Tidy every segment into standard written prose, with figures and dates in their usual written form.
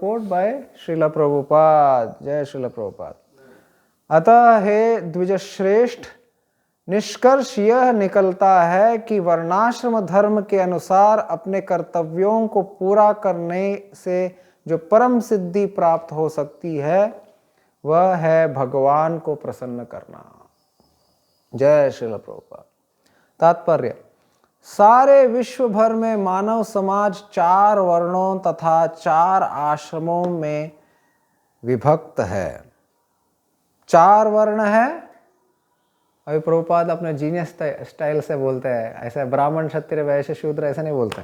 Coat bye Srila Prabhupada. जय श्रील प्रभुपाद। अतः हे द्विजश्रेष्ठ, निष्कर्ष यह निकलता है कि वर्णाश्रम धर्म के अनुसार अपने कर्तव्यों को पूरा करने से जो परम सिद्धि प्राप्त हो सकती है वह है भगवान को प्रसन्न करना। जय श्रील प्रभुपाद। तात्पर्य, सारे विश्व भर में मानव समाज 4 वर्णों तथा 4 आश्रमों में विभक्त है। 4 वर्ण है। अभी प्रभुपाद अपने जीनियस स्टाइल से बोलते हैं, ऐसे ब्राह्मण क्षत्रिय वैश्य शूद्र ऐसे नहीं बोलते।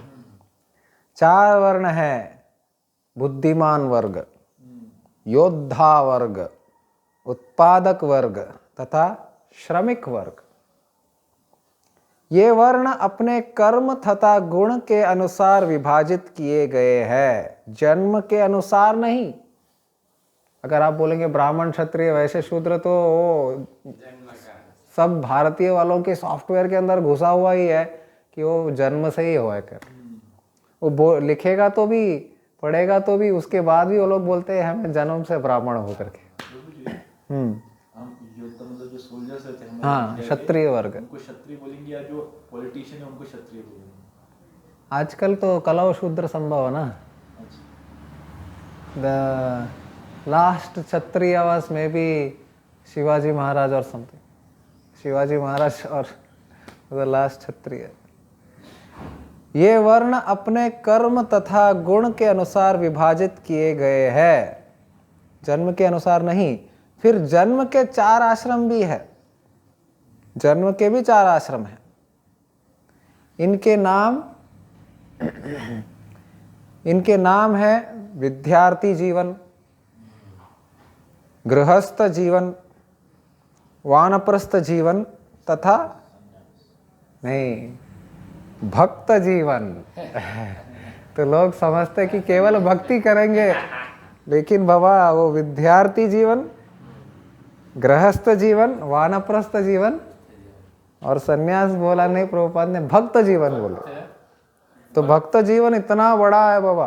4 वर्ण है: बुद्धिमान वर्ग, योद्धा वर्ग, उत्पादक वर्ग तथा श्रमिक वर्ग। ये वर्ण अपने कर्म तथा गुण के अनुसार विभाजित किए गए हैं, जन्म के अनुसार नहीं। अगर आप बोलेंगे ब्राह्मण क्षत्रिय वैश्य शूद्र, तो वो सब भारतीय वालों के सॉफ्टवेयर के अंदर घुसा हुआ ही है कि वो जन्म से ही हुआ कर। वो लिखेगा तो भी, पढ़ेगा तो भी, उसके बाद भी वो लोग बोलते हैं हमें जन्म से ब्राह्मण होकर के। मतलब जो सोल्जर्स रहते हैं, हाँ, क्षत्रिय वर्ग, उनको क्षत्रिय बोलेंगे, या जो पॉलिटिशियन है उनको क्षत्रिय बोलेंगे। आजकल तो कलव शूद्र संभव है ना। The last Kshatriya was maybe Shivaji Maharaj और समथिंग। शिवाजी महाराज और द लास्ट क्षत्रिय। ये वर्ण अपने कर्म तथा गुण के अनुसार विभाजित किए गए हैं, जन्म के अनुसार नहीं। फिर जन्म के 4 आश्रम भी है, जन्म के भी 4 आश्रम हैं। इनके नाम है विद्यार्थी जीवन, गृहस्थ जीवन, वानप्रस्थ जीवन तथा नहीं भक्त जीवन। तो लोग समझते कि केवल भक्ति करेंगे, लेकिन बाबा वो विद्यार्थी जीवन, गृहस्थ जीवन, वानप्रस्थ जीवन और सन्यास बोला नहीं, प्रभुपाद ने भक्त जीवन बोले। तो भक्त जीवन इतना बड़ा है बाबा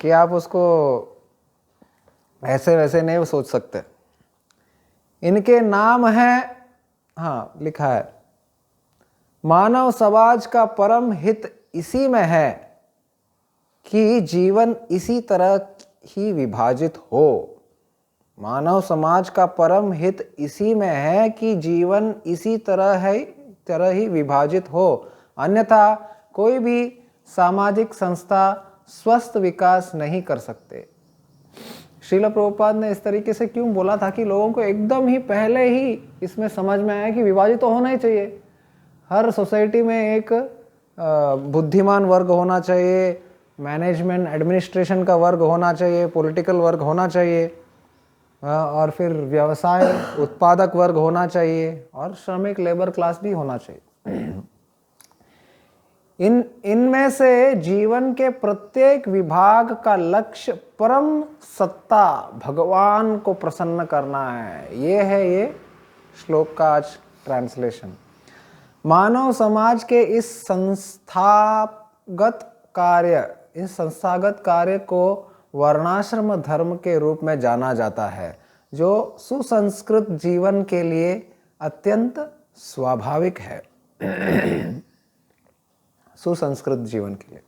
कि आप उसको ऐसे वैसे नहीं सोच सकते। इनके नाम है, हाँ लिखा है, मानव समाज का परम हित इसी में है कि जीवन इसी तरह ही विभाजित हो। मानव समाज का परम हित इसी में है कि जीवन इसी तरह ही विभाजित हो, अन्यथा कोई भी सामाजिक संस्था स्वस्थ विकास नहीं कर सकते। श्रील प्रभुपाद ने इस तरीके से क्यों बोला था कि लोगों को एकदम ही पहले ही इसमें समझ में आया कि विभाजित तो होना ही चाहिए। हर सोसाइटी में एक बुद्धिमान वर्ग होना चाहिए, मैनेजमेंट एडमिनिस्ट्रेशन का वर्ग होना चाहिए, पॉलिटिकल वर्ग होना चाहिए, और फिर व्यवसाय उत्पादक वर्ग होना चाहिए, और श्रमिक लेबर क्लास भी होना चाहिए। इनमें से जीवन के प्रत्येक विभाग का लक्ष्य परम सत्ता भगवान को प्रसन्न करना है। ये श्लोक का आज ट्रांसलेशन। मानव समाज के इस संस्थागत कार्य को वर्णाश्रम धर्म के रूप में जाना जाता है, जो सुसंस्कृत जीवन के लिए अत्यंत स्वाभाविक है। सुसंस्कृत जीवन के लिए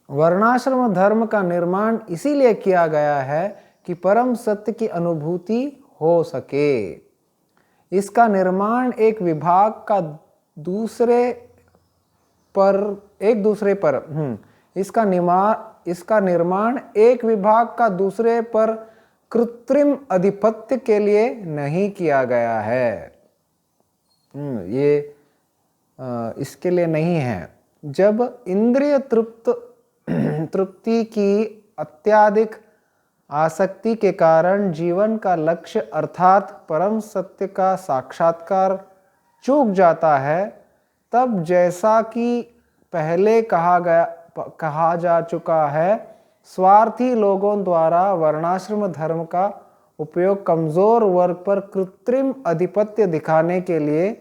वर्णाश्रम धर्म का निर्माण इसीलिए किया गया है कि परम सत्य की अनुभूति हो सके। इसका निर्माण एक विभाग का इसका निर्माण एक विभाग का दूसरे पर कृत्रिम अधिपत्य के लिए नहीं किया गया है। ये इसके लिए नहीं है। जब इंद्रिय तृप्ति की अत्यधिक आसक्ति के कारण जीवन का लक्ष्य अर्थात परम सत्य का साक्षात्कार चूक जाता है, तब जैसा कि पहले कहा जा चुका है, स्वार्थी लोगों द्वारा वर्णाश्रम धर्म का उपयोग कमजोर वर्ग पर कृत्रिम आधिपत्य दिखाने के लिए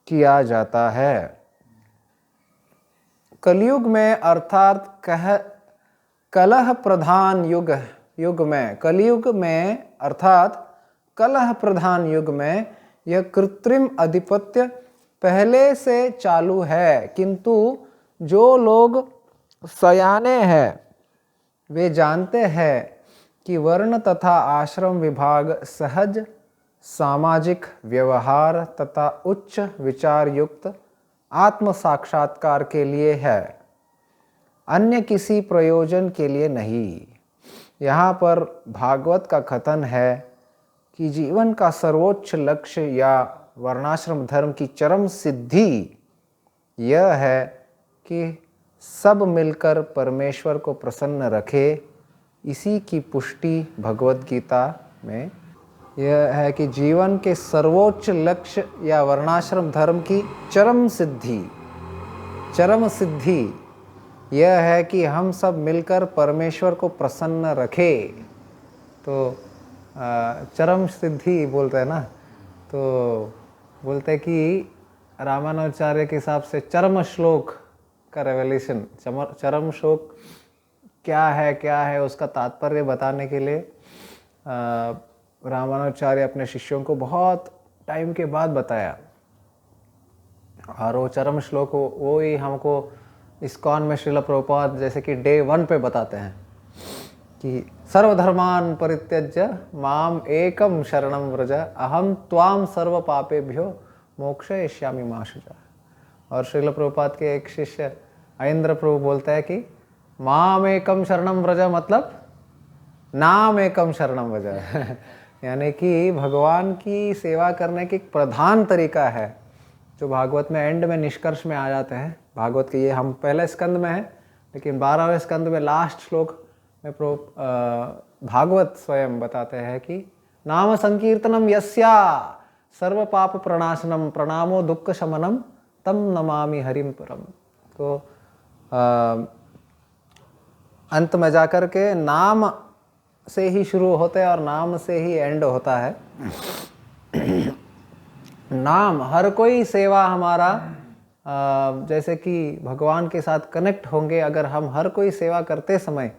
किया जाता है। कलयुग में अर्थात कलह प्रधान युग में, कलयुग में अर्थात कलह प्रधान युग में यह कृत्रिम आधिपत्य पहले से चालू है, किंतु जो लोग सयाने हैं वे जानते हैं कि वर्ण तथा आश्रम विभाग सहज सामाजिक व्यवहार तथा उच्च विचार युक्त आत्म साक्षात्कार के लिए है, अन्य किसी प्रयोजन के लिए नहीं। यहाँ पर भागवत का कथन है कि जीवन का सर्वोच्च लक्ष्य या वर्णाश्रम धर्म की चरम सिद्धि यह है कि सब मिलकर परमेश्वर को प्रसन्न रखे। इसी की पुष्टि भगवत गीता में यह है कि जीवन के सर्वोच्च लक्ष्य या वर्णाश्रम धर्म की चरम सिद्धि यह है कि हम सब मिलकर परमेश्वर को प्रसन्न रखें। तो चरम सिद्धि बोलते हैं ना, तो बोलते हैं कि रामानुजाचार्य के हिसाब से चरम श्लोक का रेवलेशन, चरम श्लोक क्या है उसका तात्पर्य बताने के लिए रामानुजाचार्य अपने शिष्यों को बहुत टाइम के बाद बताया। और वो चरम श्लोक वो ही हमको इस्कॉन में श्रील प्रभुपाद जैसे कि डे 1 पे बताते हैं कि सर्वधर्मान परित्यज्य माम एकम शरणम व्रज अहम त्वाम सर्व पापेभ्यो मोक्षयिष्यामि मा शुचा। और श्रील प्रभुपाद के एक शिष्य आयेंद्र प्रभु बोलता है कि माम एकम शरणम व्रज मतलब नाम एकम शरणम व्रज यानी कि भगवान की सेवा करने की एक प्रधान तरीका है जो भागवत में एंड में निष्कर्ष में आ जाते हैं। भागवत के ये हम पहले स्कंद में हैं, लेकिन 12वें स्कंद में लास्ट श्लोक में भागवत स्वयं बताते हैं कि नाम संकीर्तनम यस्या सर्व पाप प्रणाशनम प्रणामो दुख शमनम तम नमामि हरिम परम। तो अंत में जाकर के नाम से ही शुरू होते हैं और नाम से ही एंड होता है। नाम हर कोई सेवा हमारा जैसे कि भगवान के साथ कनेक्ट होंगे अगर हम हर कोई सेवा करते समय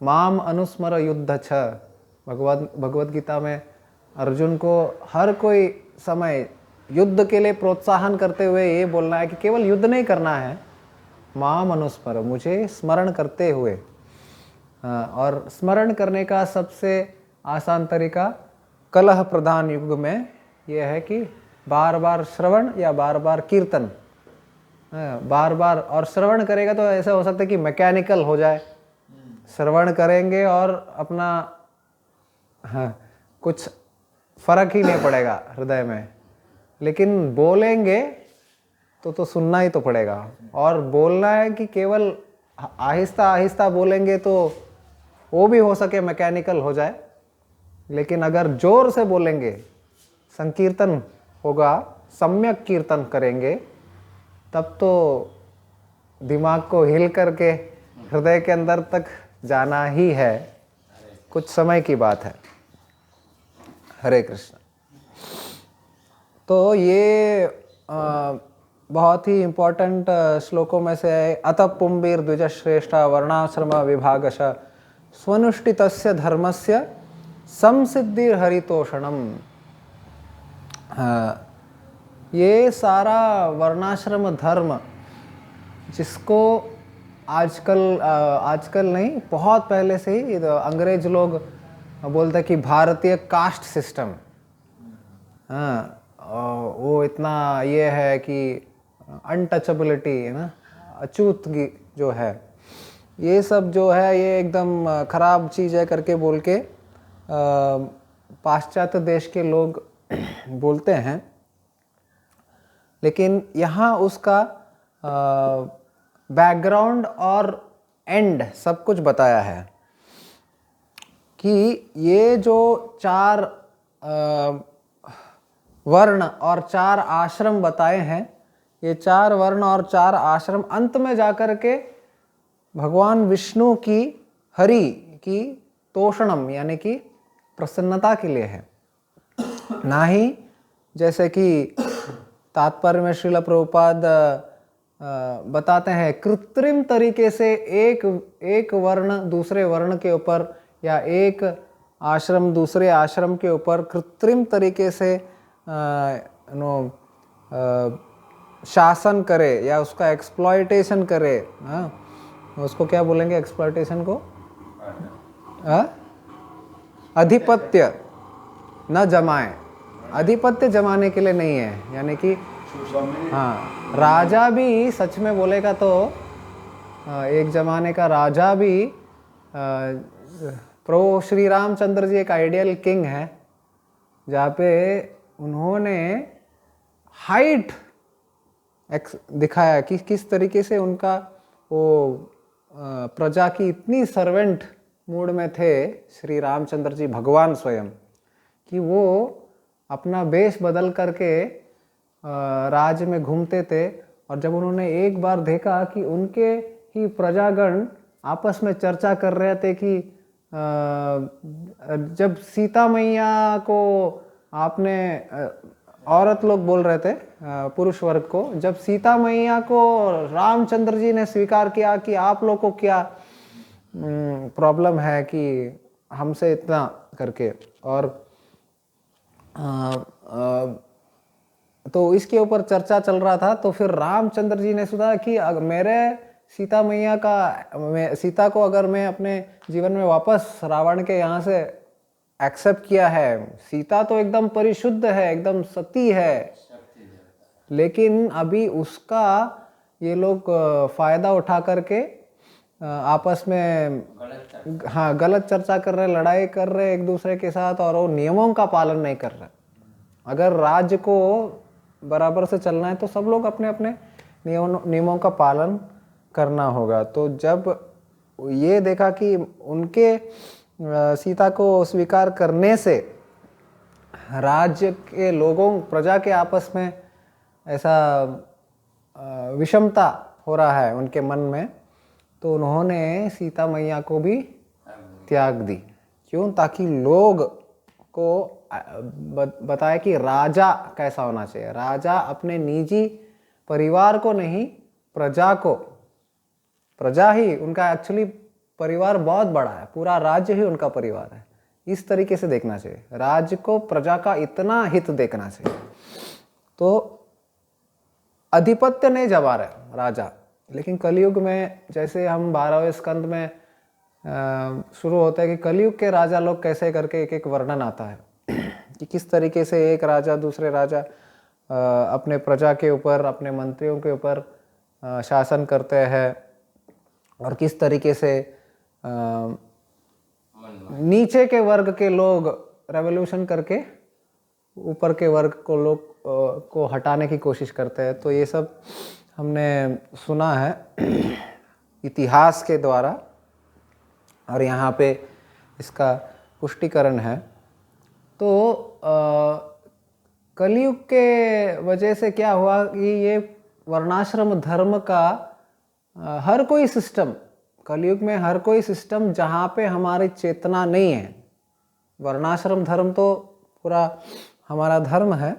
माम अनुस्मर युद्ध छ, भगवत गीता में अर्जुन को हर कोई समय युद्ध के लिए प्रोत्साहन करते हुए ये बोलना है कि केवल युद्ध नहीं करना है, माम अनुस्मर मुझे स्मरण करते हुए। और स्मरण करने का सबसे आसान तरीका कलह प्रधान युग में यह है कि बार बार श्रवण या बार बार कीर्तन, बार बार। और श्रवण करेगा तो ऐसा हो सकता है कि मैकेनिकल हो जाए, श्रवण करेंगे और अपना कुछ फर्क ही नहीं पड़ेगा हृदय में, लेकिन बोलेंगे तो सुनना ही तो पड़ेगा। और बोलना है कि केवल आहिस्ता आहिस्ता बोलेंगे तो वो भी हो सके मैकेनिकल हो जाए, लेकिन अगर जोर से बोलेंगे, संकीर्तन होगा, सम्यक कीर्तन करेंगे, तब तो दिमाग को हिल करके हृदय के अंदर तक जाना ही है, कुछ समय की बात है। हरे कृष्ण। तो ये बहुत ही इम्पोर्टेंट श्लोकों में से है। अतः पुंबीर द्विज श्रेष्ठ वर्णाश्रम विभागश स्वनुष्ठितस्य धर्मस्य समसिद्धिर हरितोषणम। ये सारा वर्णाश्रम धर्म जिसको आजकल नहीं, बहुत पहले से ही अंग्रेज लोग बोलते हैं कि भारतीय कास्ट सिस्टम, वो इतना ये है कि अनटचेबिलिटी है ना, अछूत जो है, ये सब जो है ये एकदम खराब चीज़ है करके बोल के पाश्चात्य देश के लोग बोलते हैं। लेकिन यहाँ उसका बैकग्राउंड और एंड सब कुछ बताया है कि ये जो 4 वर्ण और 4 आश्रम बताए हैं, ये 4 वर्ण और 4 आश्रम अंत में जाकर के भगवान विष्णु की हरि की तोषणम यानी कि प्रसन्नता के लिए है, ना ही जैसे कि तात्पर्य में श्रील प्रभुपाद बताते हैं कृत्रिम तरीके से एक वर्ण दूसरे वर्ण के ऊपर या एक आश्रम दूसरे आश्रम के ऊपर कृत्रिम तरीके से शासन करे या उसका एक्सप्लॉयटेशन करे। हाँ, उसको क्या बोलेंगे एक्सप्लॉयटेशन को? आधिपत्य न जमाए, आधिपत्य जमाने के लिए नहीं है। यानी कि हाँ, राजा भी सच में बोलेगा तो एक जमाने का राजा भी प्रभु श्री रामचंद्र जी एक आइडियल किंग है, जहाँ पे उन्होंने हाइट दिखाया कि किस तरीके से उनका वो प्रजा की इतनी सर्वेंट मूड में थे श्री रामचंद्र जी भगवान स्वयं, कि वो अपना वेश बदल करके राज्य में घूमते थे। और जब उन्होंने एक बार देखा कि उनके ही प्रजागण आपस में चर्चा कर रहे थे कि जब सीता मैया को आपने औरत लोग बोल रहे थे पुरुष वर्ग को, जब सीता मैया को रामचंद्र जी ने स्वीकार किया कि आप लोग को क्या प्रॉब्लम है कि हमसे इतना करके, और तो इसके ऊपर चर्चा चल रहा था। तो फिर रामचंद्र जी ने सोचा कि अगर मेरे सीता मैया का सीता को अगर मैं अपने जीवन में वापस रावण के यहाँ से एक्सेप्ट किया है, सीता तो एकदम परिशुद्ध है, एकदम सती है, लेकिन अभी उसका ये लोग फायदा उठा करके आपस में हाँ गलत चर्चा कर रहे, लड़ाई कर रहे एक दूसरे के साथ, और वो नियमों का पालन नहीं कर रहे। अगर राज्य को बराबर से चलना है तो सब लोग अपने अपने नियमों का पालन करना होगा। तो जब ये देखा कि उनके सीता को स्वीकार करने से राज्य के लोगों प्रजा के आपस में ऐसा विषमता हो रहा है उनके मन में, तो उन्होंने सीता मैया को भी त्याग दी। क्यों? ताकि लोग को बताया कि राजा कैसा होना चाहिए। राजा अपने निजी परिवार को नहीं, प्रजा को, प्रजा ही उनका एक्चुअली परिवार बहुत बड़ा है, पूरा राज्य ही उनका परिवार है, इस तरीके से देखना चाहिए। राज्य को प्रजा का इतना हित देखना चाहिए। तो आधिपत्य नहीं जमा रहे राजा। लेकिन कलयुग में जैसे हम 12वें स्कंद में शुरू होता है कि कलयुग के राजा लोग कैसे करके एक एक वर्णन आता है कि किस तरीके से एक राजा दूसरे राजा अपने प्रजा के ऊपर, अपने मंत्रियों के ऊपर शासन करते हैं, और किस तरीके से नीचे के वर्ग के लोग रेवोल्यूशन करके ऊपर के वर्ग को लोग को हटाने की कोशिश करते हैं। तो ये सब हमने सुना है इतिहास के द्वारा, और यहाँ पे इसका पुष्टिकरण है। तो कलयुग के वजह से क्या हुआ कि ये वर्णाश्रम धर्म का हर कोई सिस्टम, कलयुग में हर कोई सिस्टम जहाँ पे हमारी चेतना नहीं है, वर्णाश्रम धर्म तो पूरा हमारा धर्म है,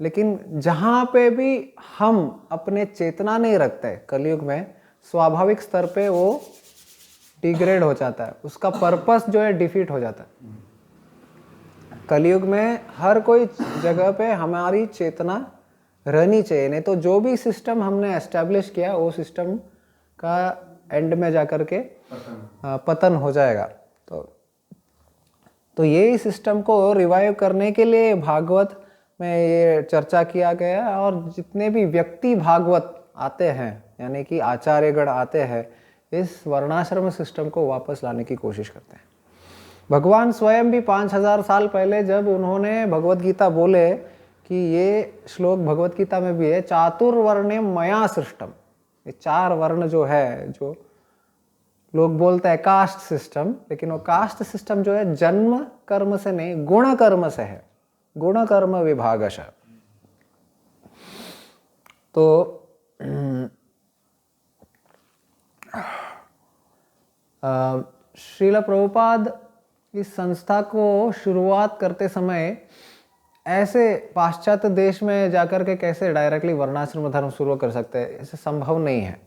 लेकिन जहाँ पे भी हम अपने चेतना नहीं रखते कलयुग में, स्वाभाविक स्तर पे वो डिग्रेड हो जाता है, उसका पर्पस जो है डिफीट हो जाता है। कलयुग में हर कोई जगह पे हमारी चेतना रहनी चाहिए, नहीं तो जो भी सिस्टम हमने एस्टेब्लिश किया वो सिस्टम का एंड में जाकर के पतन हो जाएगा। तो ये सिस्टम को रिवाइव करने के लिए भागवत में ये चर्चा किया गया है, और जितने भी व्यक्ति भागवत आते हैं यानी कि आचार्यगण आते हैं, इस वर्णाश्रम सिस्टम को वापस लाने की कोशिश करते हैं। भगवान स्वयं भी 5000 साल पहले जब उन्होंने भगवत गीता बोले कि ये श्लोक भगवत गीता में भी है, चातुर्वर्ण्य मया सृष्टम, ये 4 वर्ण जो है, जो लोग बोलते हैं कास्ट सिस्टम, लेकिन वो कास्ट सिस्टम जो है जन्म कर्म से नहीं, गुण कर्म से है, गुण कर्म विभागश। तो श्रील प्रभुपाद इस संस्था को शुरुआत करते समय ऐसे पाश्चात्य देश में जाकर के कैसे डायरेक्टली वर्णाश्रम धर्म शुरू कर सकते हैं, ऐसे संभव नहीं है।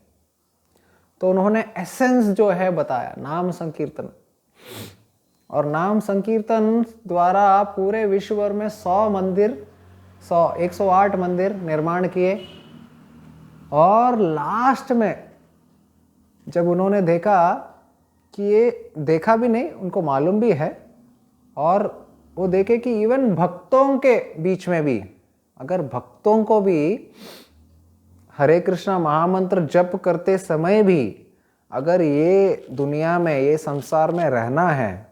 तो उन्होंने एसेंस जो है बताया, नाम संकीर्तन, और नाम संकीर्तन द्वारा पूरे विश्व भर में 108 मंदिर निर्माण किए। और लास्ट में जब उन्होंने देखा कि ये, देखा भी नहीं, उनको मालूम भी है, और वो देखे कि इवन भक्तों के बीच में भी, अगर भक्तों को भी हरे कृष्णा महामंत्र जप करते समय भी अगर ये दुनिया में, ये संसार में रहना है,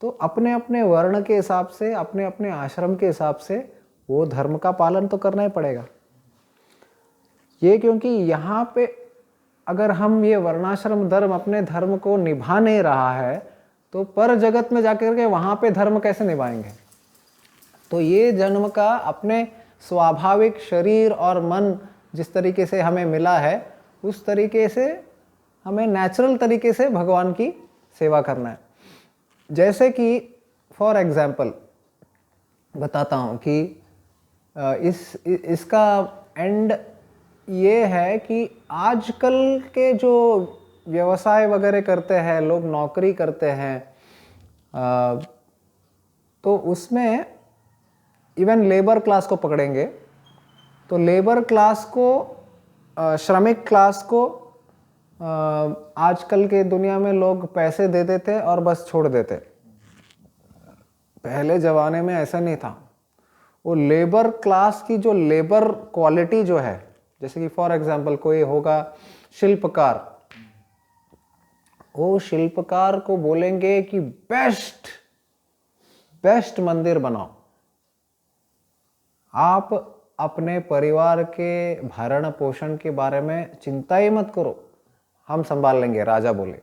तो अपने अपने वर्ण के हिसाब से, अपने अपने आश्रम के हिसाब से वो धर्म का पालन तो करना ही पड़ेगा। ये क्योंकि यहाँ पे अगर हम ये वर्णाश्रम धर्म, अपने धर्म को निभा नहीं रहा है, तो पर जगत में जाकर के वहाँ पे धर्म कैसे निभाएंगे। तो ये जन्म का अपने स्वाभाविक शरीर और मन जिस तरीके से हमें मिला है, उस तरीके से हमें नेचुरल तरीके से भगवान की सेवा करना है। जैसे कि फॉर एग्जाम्पल बताता हूँ कि इसका एंड ये है कि आजकल के जो व्यवसाय वगैरह करते हैं लोग, नौकरी करते हैं, तो उसमें इवन लेबर क्लास को पकड़ेंगे तो लेबर क्लास को, श्रमिक क्लास को आजकल के दुनिया में लोग पैसे दे देते और बस छोड़ देते। पहले ज़माने में ऐसा नहीं था। वो लेबर क्लास की जो लेबर क्वालिटी जो है, जैसे कि फॉर एग्जांपल कोई होगा शिल्पकार, वो शिल्पकार को बोलेंगे कि बेस्ट मंदिर बनाओ, आप अपने परिवार के भरण पोषण के बारे में चिंता ही मत करो, हम संभाल लेंगे, राजा बोले।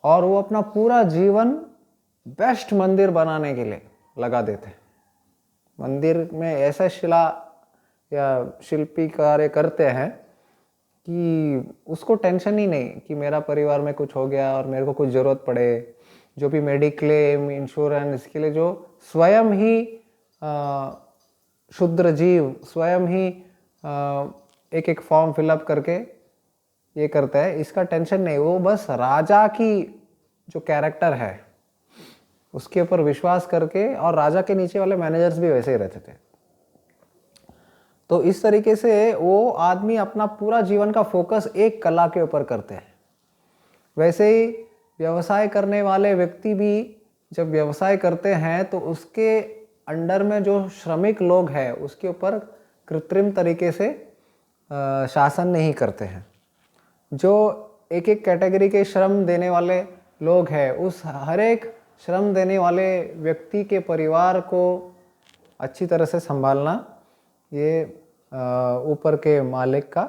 और वो अपना पूरा जीवन बेस्ट मंदिर बनाने के लिए लगा देते। मंदिर में ऐसा शिला या शिल्पी कार्य करते हैं कि उसको टेंशन ही नहीं कि मेरा परिवार में कुछ हो गया और मेरे को कुछ ज़रूरत पड़े। जो भी मेडिक्लेम, इंश्योरेंस, इसके लिए जो स्वयं ही शुद्र जीव स्वयं ही एक एक फॉर्म फिलअप करके ये करता है, इसका टेंशन नहीं। वो बस राजा की जो कैरेक्टर है उसके ऊपर विश्वास करके, और राजा के नीचे वाले मैनेजर्स भी वैसे ही रहते थे। तो इस तरीके से वो आदमी अपना पूरा जीवन का फोकस एक कला के ऊपर करते हैं। वैसे ही व्यवसाय करने वाले व्यक्ति भी जब व्यवसाय करते हैं तो उसके अंडर में जो श्रमिक लोग हैं उसके ऊपर कृत्रिम तरीके से शासन नहीं करते हैं। जो एक एक कैटेगरी के श्रम देने वाले लोग हैं, उस हर एक श्रम देने वाले व्यक्ति के परिवार को अच्छी तरह से संभालना ये ऊपर के मालिक का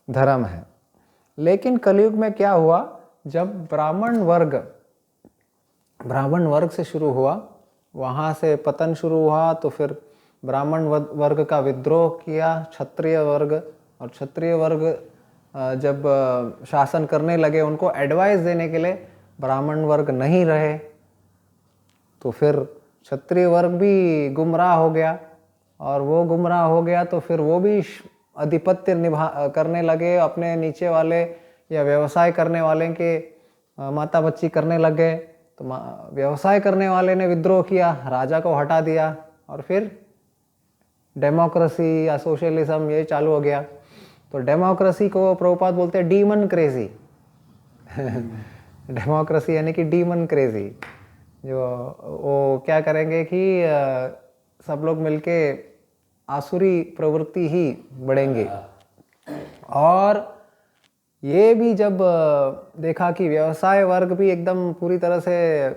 धर्म है। लेकिन कलयुग में क्या हुआ, जब ब्राह्मण वर्ग से शुरू हुआ, वहाँ से पतन शुरू हुआ, तो फिर ब्राह्मण वर्ग का विद्रोह किया क्षत्रिय वर्ग, और क्षत्रिय वर्ग जब शासन करने लगे, उनको एडवाइस देने के लिए ब्राह्मण वर्ग नहीं रहे, तो फिर क्षत्रिय वर्ग भी गुमराह हो गया। और वो गुमराह हो गया तो फिर वो भी आधिपत्य करने लगे, अपने नीचे वाले या व्यवसाय करने वाले के माता बच्ची करने लग गए। तो व्यवसाय करने वाले ने विद्रोह किया, राजा को हटा दिया, और फिर डेमोक्रेसी या सोशलिज्म ये चालू हो गया। तो डेमोक्रेसी को प्रभुपाद बोलते हैं डीमन क्रेजी। डेमोक्रेसी यानी कि डीमन क्रेजी, जो वो क्या करेंगे कि सब लोग मिलके आसुरी प्रवृत्ति ही बढ़ेंगे। और ये भी जब देखा कि व्यवसाय वर्ग भी एकदम पूरी तरह से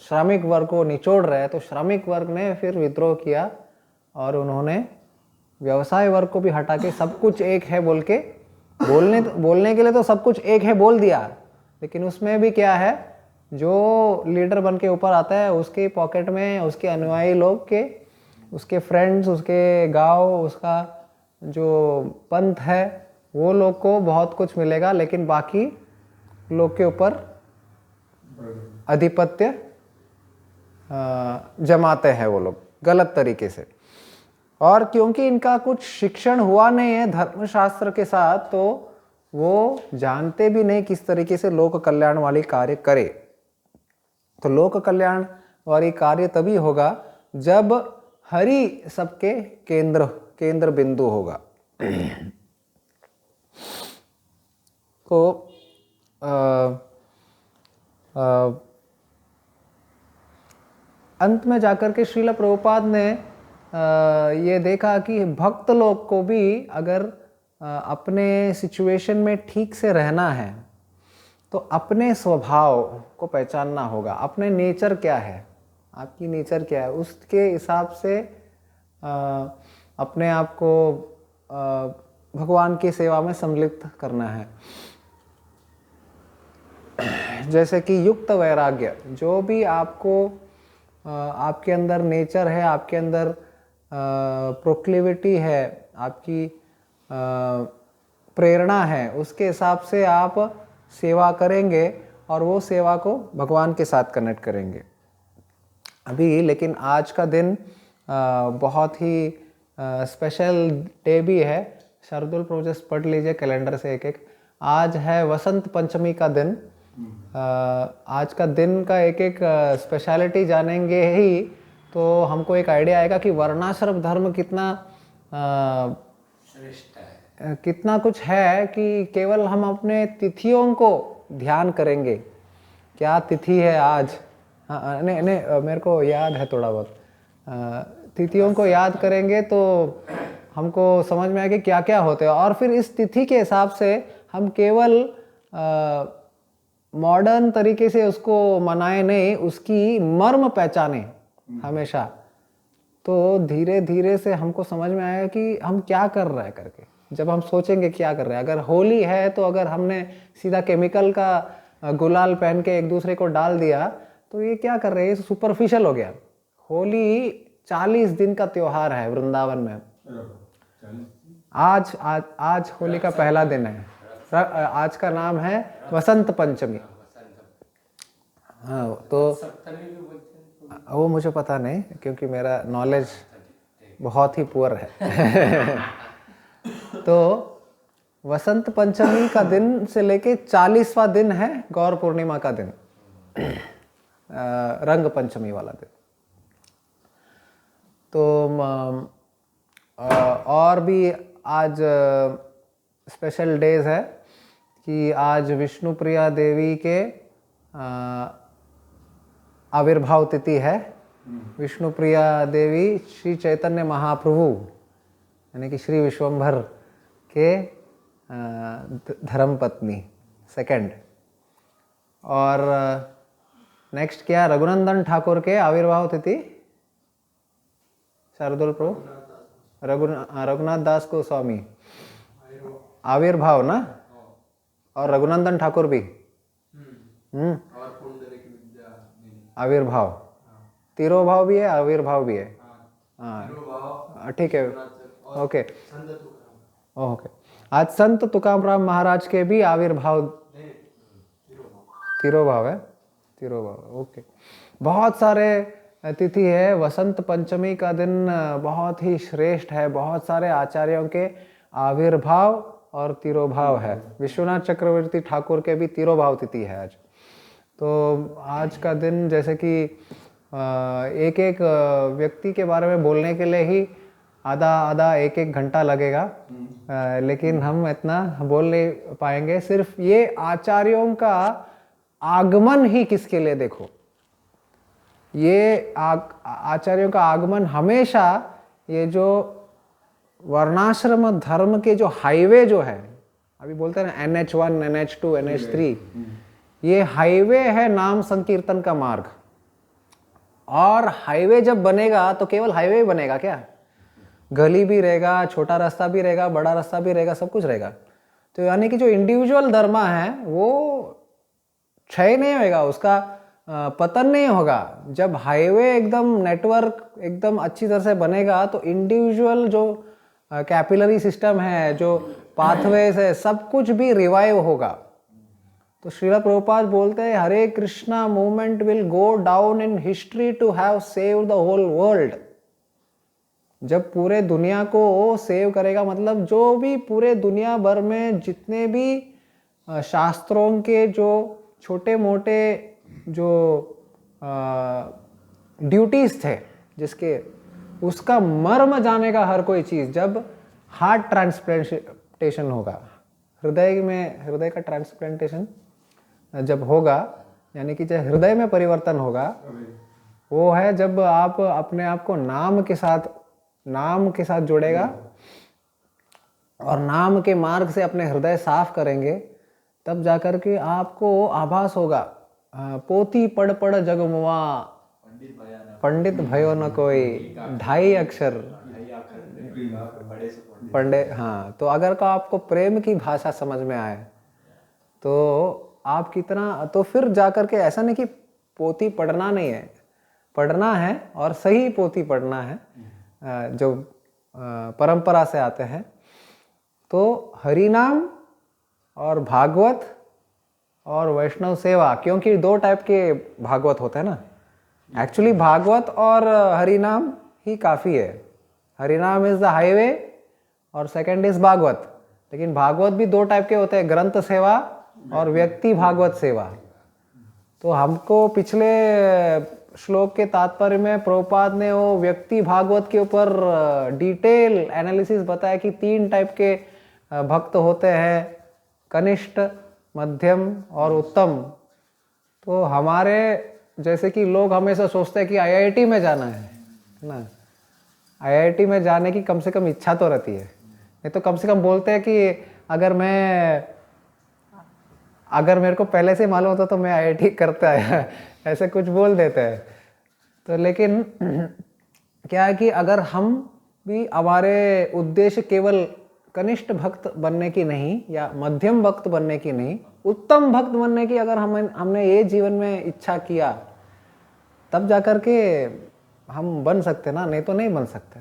श्रमिक वर्ग को निचोड़ रहा है, तो श्रमिक वर्ग ने फिर विद्रोह किया और उन्होंने व्यवसाय वर्ग को भी हटा के सब कुछ एक है बोल के, बोलने के लिए तो सब कुछ एक है बोल दिया, लेकिन उसमें भी क्या है, जो लीडर बन के ऊपर आता है उसके पॉकेट में उसके अनुयायी लोग के, उसके फ्रेंड्स, उसके गांव, उसका जो पंथ है, वो लोग को बहुत कुछ मिलेगा, लेकिन बाकी लोग के ऊपर आधिपत्य जमाते हैं वो लोग। गलत तरीके से। और क्योंकि इनका कुछ शिक्षण हुआ नहीं है धर्मशास्त्र के साथ, तो वो जानते भी नहीं किस तरीके से लोक कल्याण वाली कार्य करे। तो लोक कल्याण वाली कार्य तभी होगा जब हरि सबके केंद्र बिंदु होगा। तो अंत में जाकर के श्रील प्रभुपाद ने ये देखा कि भक्त लोग को भी अगर अपने सिचुएशन में ठीक से रहना है तो अपने स्वभाव को पहचानना होगा। अपने नेचर क्या है, आपकी नेचर क्या है, उसके हिसाब से अपने आप को भगवान की सेवा में सम्मिलित करना है। जैसे कि युक्त वैराग्य, जो भी आपको आपके अंदर नेचर है, आपके अंदर प्रोक्लिविटी है, आपकी प्रेरणा है, उसके हिसाब से आप सेवा करेंगे और वो सेवा को भगवान के साथ कनेक्ट करेंगे। अभी लेकिन आज का दिन बहुत ही स्पेशल डे भी है। शार्दुल प्रोजेक्ट पढ़ लीजिए कैलेंडर से एक एक। आज है वसंत पंचमी का दिन। आज का दिन का एक एक स्पेशलिटी जानेंगे ही तो हमको एक आइडिया आएगा कि वर्णाश्रम धर्म कितना श्रेष्ठ है, कितना कुछ है कि केवल हम अपने तिथियों को ध्यान करेंगे। क्या तिथि है आज? हाँ, नहीं मेरे को याद है थोड़ा बहुत। तिथियों को याद करेंगे तो हमको समझ में आएगा क्या क्या होते हैं, और फिर इस तिथि के हिसाब से हम केवल मॉडर्न तरीके से उसको मनाए नहीं, उसकी मर्म पहचाने हमेशा। तो धीरे धीरे से हमको समझ में आएगा कि हम क्या कर रहे हैं करके। जब हम सोचेंगे क्या कर रहे हैं, अगर होली है तो अगर हमने सीधा केमिकल का गुलाल पहन के एक दूसरे को डाल दिया तो ये क्या कर रहे हैं, ये सुपरफिशियल हो गया। होली 40 दिन का त्योहार है वृंदावन में। आज होली का पहला दिन है। आज का नाम है वसंत पंचमी। हाँ, तो वो मुझे पता नहीं क्योंकि मेरा नॉलेज बहुत ही पुअर है। तो वसंत पंचमी का दिन से लेके 40वां दिन है गौर पूर्णिमा का दिन, रंग पंचमी वाला दिन। तो और भी आज स्पेशल डेज है कि आज विष्णु प्रिया देवी के आविर्भाव तिथि है। विष्णु प्रिया देवी श्री चैतन्य महाप्रभु यानी कि श्री विश्वंभर के धर्मपत्नी सेकंड। और नेक्स्ट क्या, रघुनंदन ठाकुर के आविर्भाव तिथि, शार्दुल प्रभु रघुनाथ दास गोस्वामी आविर्भाव ना, और रघुनंदन ठाकुर भी आविर्भाव, तिरोभाव भी है, आविर्भाव भी है। हाँ ठीक है, ओके ओके। आज संत तुकाराम महाराज के भी आविर्भाव, तिरोभाव है, तिरोभाव, ओके। बहुत सारे तिथि है। वसंत पंचमी का दिन बहुत ही श्रेष्ठ है। बहुत सारे आचार्यों के आविर्भाव और तिरोभाव है। विश्वनाथ चक्रवर्ती ठाकुर के भी तिरोभाव तिथि है आज। तो आज का दिन जैसे कि एक एक व्यक्ति के बारे में बोलने के लिए ही आधा एक घंटा लगेगा, लेकिन हम इतना बोल नहीं पाएंगे। सिर्फ ये आचार्यों का आगमन ही किसके लिए देखो, ये आचार्यों का आगमन हमेशा ये जो वर्णाश्रम धर्म के जो हाईवे जो है, अभी बोलते हैं ना NH1, NH2, NH3, ये हाईवे है नाम संकीर्तन का मार्ग। और हाईवे जब बनेगा तो केवल हाईवे बनेगा क्या, गली भी रहेगा, छोटा रास्ता भी रहेगा, बड़ा रास्ता भी रहेगा, सब कुछ रहेगा। तो यानी कि जो इंडिविजुअल धर्म है वो क्षय नहीं होगा, उसका पतन नहीं होगा। जब हाईवे एकदम नेटवर्क एकदम अच्छी तरह से बनेगा तो इंडिविजुअल जो कैपिलरी सिस्टम है, जो पाथवेज है, सब कुछ भी रिवाइव होगा। तो श्रील प्रभुपाद बोलते हैं Hare Krishna movement will go down in history to have saved the whole world. जब पूरे दुनिया को वो सेव करेगा, मतलब जो भी पूरे दुनिया भर में जितने भी शास्त्रों के जो छोटे मोटे जो ड्यूटीज थे जिसके, उसका मर्म जानेगा हर कोई चीज़। जब हार्ट ट्रांसप्लांटेशन होगा, हृदय का ट्रांसप्लांटेशन जब होगा, यानी कि जब हृदय में परिवर्तन होगा, वो है जब आप अपने आप को नाम के साथ जोड़ेगा और नाम के मार्ग से अपने हृदय साफ करेंगे, तब जाकर के आपको आभास होगा, पोती पढ़ पढ़ जगमुआ पंडित भयो न कोई, 2.5 अक्षर पंडे। हाँ, तो अगर का आपको प्रेम की भाषा समझ में आए तो आप कितना, तो फिर जाकर के ऐसा नहीं कि पोती पढ़ना नहीं है, पढ़ना है और सही पोती पढ़ना है जो परंपरा से आते हैं। तो हरि नाम और भागवत और वैष्णव सेवा, क्योंकि 2 टाइप के भागवत होते हैं ना, एक्चुअली भागवत और हरि नाम ही काफ़ी है। हरि नाम इज़ द हाईवे और सेकंड इज़ भागवत। लेकिन भागवत भी 2 टाइप के होते हैं, ग्रंथ सेवा और व्यक्ति भागवत सेवा। तो हमको पिछले श्लोक के तात्पर्य में प्रभुपाद ने वो व्यक्ति भागवत के ऊपर डिटेल एनालिसिस बताया कि 3 टाइप के भक्त होते हैं, कनिष्ठ, मध्यम और उत्तम। तो हमारे जैसे कि लोग हमेशा सोचते हैं कि आईआईटी में जाना है ना, आईआईटी में जाने की कम से कम इच्छा तो रहती है, नहीं तो कम से कम बोलते हैं कि अगर मेरे को पहले से मालूम होता तो मैं आईआईटी करता है, ऐसे कुछ बोल देते हैं। तो लेकिन क्या है कि अगर हम भी, हमारे उद्देश्य केवल कनिष्ठ भक्त बनने की नहीं या मध्यम भक्त बनने की नहीं, उत्तम भक्त बनने की अगर हमने ये जीवन में इच्छा किया, तब जाकर के हम बन सकते ना, नहीं तो नहीं बन सकते।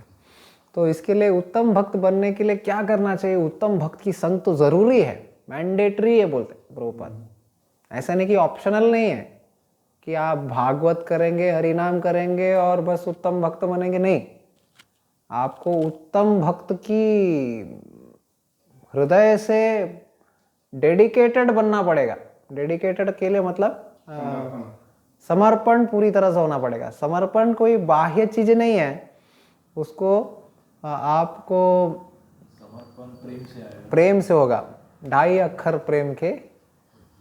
तो इसके लिए उत्तम भक्त बनने के लिए क्या करना चाहिए? उत्तम भक्त की संग तो ज़रूरी है, मैंडेटरी है बोलते प्रभुपाद। ऐसा नहीं कि ऑप्शनल नहीं है कि आप भागवत करेंगे, हरिनाम करेंगे और बस उत्तम भक्त बनेंगे, नहीं। आपको उत्तम भक्त की हृदय से डेडिकेटेड बनना पड़ेगा। डेडिकेटेड के लिए मतलब समर्पण पूरी तरह से होना पड़ेगा। समर्पण कोई बाह्य चीज नहीं है, उसको आपको समर्पण प्रेम से होगा। 2.5 अक्षर प्रेम के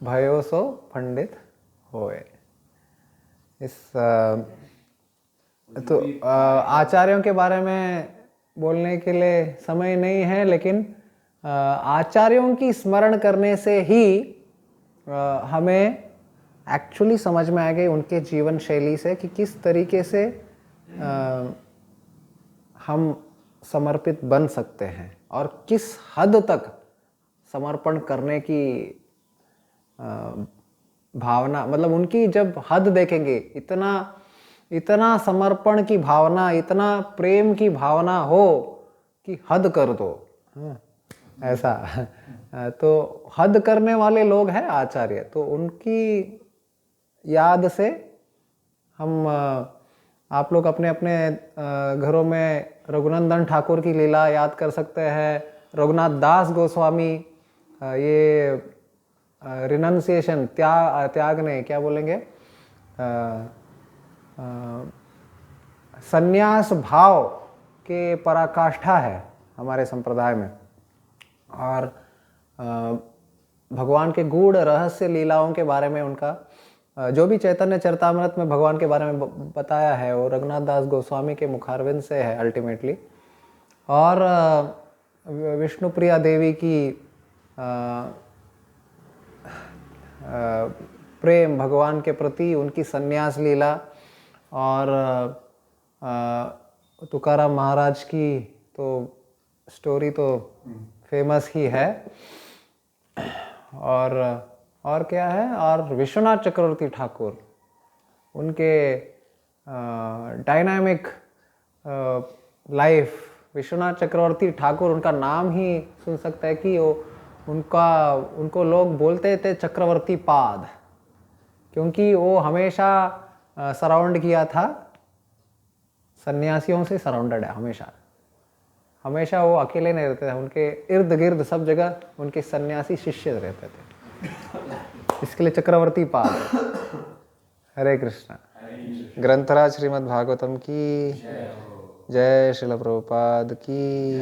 भयो सो पंडित होए। इस तो आचार्यों के बारे में बोलने के लिए समय नहीं है, लेकिन आचार्यों की स्मरण करने से ही हमें एक्चुअली समझ में आएगा उनके जीवन शैली से कि किस तरीके से हम समर्पित बन सकते हैं और किस हद तक समर्पण करने की भावना, मतलब उनकी जब हद देखेंगे, इतना समर्पण की भावना, इतना प्रेम की भावना हो कि हद कर दो, ऐसा। तो हद करने वाले लोग हैं आचार्य। तो उनकी याद से हम, आप लोग अपने अपने घरों में रघुनंदन ठाकुर की लीला याद कर सकते हैं, रघुनाथ दास गोस्वामी, ये रिनंसिएशन, त्याग नहीं, क्या बोलेंगे, संन्यास भाव के पराकाष्ठा है हमारे संप्रदाय में। और भगवान के गूढ़ रहस्य लीलाओं के बारे में उनका जो भी चैतन्य चरितामृत में भगवान के बारे में बताया है, वो रघुनाथ दास गोस्वामी के मुखारविंद से है अल्टीमेटली। और विष्णुप्रिया देवी की प्रेम भगवान के प्रति, उनकी संन्यास लीला, और तुकाराम महाराज की तो स्टोरी तो फेमस ही है। और क्या है, और विश्वनाथ चक्रवर्ती ठाकुर, उनके डायनामिक लाइफ। विश्वनाथ चक्रवर्ती ठाकुर, उनका नाम ही सुन सकता है कि उनको लोग बोलते थे चक्रवर्ती पाद, क्योंकि वो हमेशा सराउंड किया था, सन्यासियों से सराउंडेड है हमेशा। हमेशा वो अकेले नहीं रहते थे, उनके इर्द गिर्द सब जगह उनके सन्यासी शिष्य रहते थे। इसके लिए चक्रवर्ती पाद। हरे कृष्णा। ग्रंथराज श्रीमद् भागवतम की जय, श्रील प्रभुपाद की।